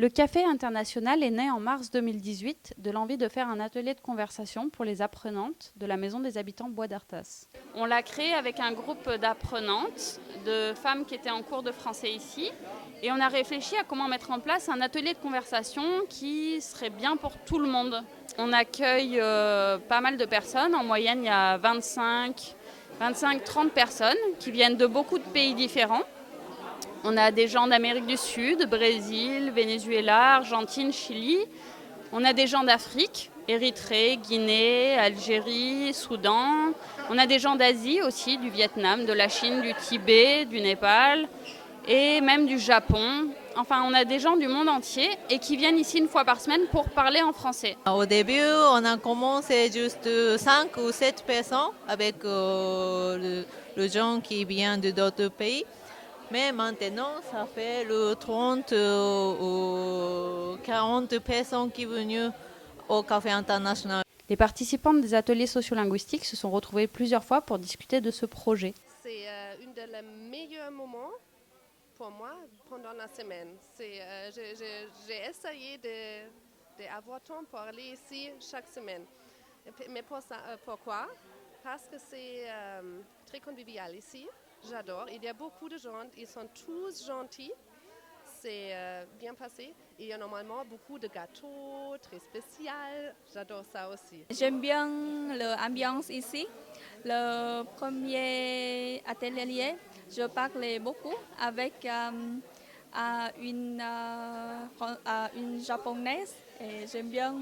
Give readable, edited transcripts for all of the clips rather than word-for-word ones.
Le Café International est né en mars 2018 de l'envie de faire un atelier de conversation pour les apprenantes de la Maison des Habitants Bois d'Artas. On l'a créé avec un groupe d'apprenantes, de femmes qui étaient en cours de français ici, et on a réfléchi à comment mettre en place un atelier de conversation qui serait bien pour tout le monde. On accueille pas mal de personnes, en moyenne il y a 25-30 personnes qui viennent de beaucoup de pays différents. On a des gens d'Amérique du Sud, Brésil, Venezuela, Argentine, Chili. On a des gens d'Afrique, Érythrée, Guinée, Algérie, Soudan. On a des gens d'Asie aussi, du Vietnam, de la Chine, du Tibet, du Népal et même du Japon. Enfin, on a des gens du monde entier et qui viennent ici une fois par semaine pour parler en français. Au début, on a commencé juste 5 ou 7 personnes avec le gens qui viennent d'autres pays. Mais maintenant, ça fait le 30 ou 40 personnes qui sont venues au Café International. Les participantes des ateliers sociolinguistiques se sont retrouvées plusieurs fois pour discuter de ce projet. C'est un des meilleurs moments pour moi pendant la semaine. J'ai essayé d'avoir temps pour aller ici chaque semaine. Mais pourquoi? Parce que c'est très convivial ici. J'adore. Il y a beaucoup de gens, ils sont tous gentils. C'est bien passé. Il y a normalement beaucoup de gâteaux très spéciaux. J'adore ça aussi. J'aime bien l'ambiance ici. Le premier atelier, je parlais beaucoup avec une japonaise. Et j'aime bien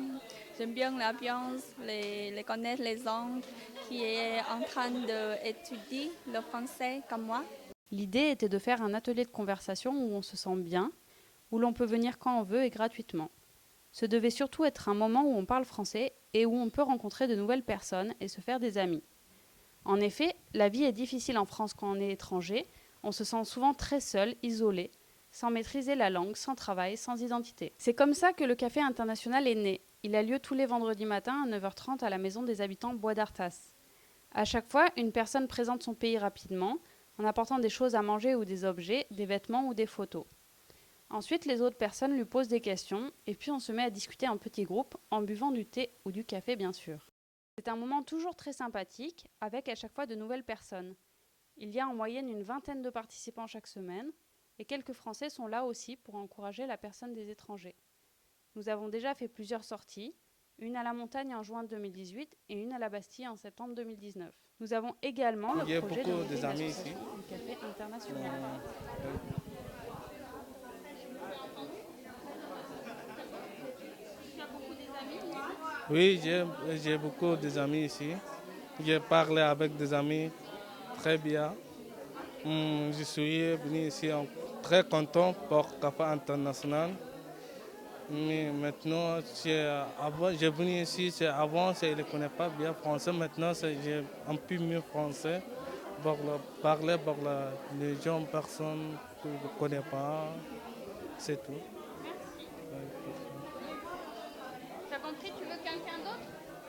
l'ambiance, les connaître les gens qui est en train d'étudier le français comme moi. L'idée était de faire un atelier de conversation où on se sent bien, où l'on peut venir quand on veut et gratuitement. Ce devait surtout être un moment où on parle français et où on peut rencontrer de nouvelles personnes et se faire des amis. En effet, la vie est difficile en France quand on est étranger, on se sent souvent très seul, isolé, sans maîtriser la langue, sans travail, sans identité. C'est comme ça que le Café International est né. Il a lieu tous les vendredis matins à 9h30 à la Maison des Habitants Bois d'Artas. À chaque fois, une personne présente son pays rapidement, en apportant des choses à manger ou des objets, des vêtements ou des photos. Ensuite, les autres personnes lui posent des questions, et puis on se met à discuter en petits groupes, en buvant du thé ou du café bien sûr. C'est un moment toujours très sympathique, avec à chaque fois de nouvelles personnes. Il y a en moyenne une vingtaine de participants chaque semaine, et quelques Français sont là aussi pour encourager la personne des étrangers. Nous avons déjà fait plusieurs sorties, une à la montagne en juin 2018 et une à la Bastille en septembre 2019. Nous avons également le projet de monter l'association du Café International. Tu as beaucoup d'amis? Oui, j'ai beaucoup d'amis ici. J'ai parlé avec des amis très bien. Je suis venu ici très content pour Café International. Mais maintenant, j'ai venu ici, avant, je ne connais pas bien français. Maintenant, j'ai un peu mieux français pour parler pour les gens, personnes que je ne connais pas. C'est tout.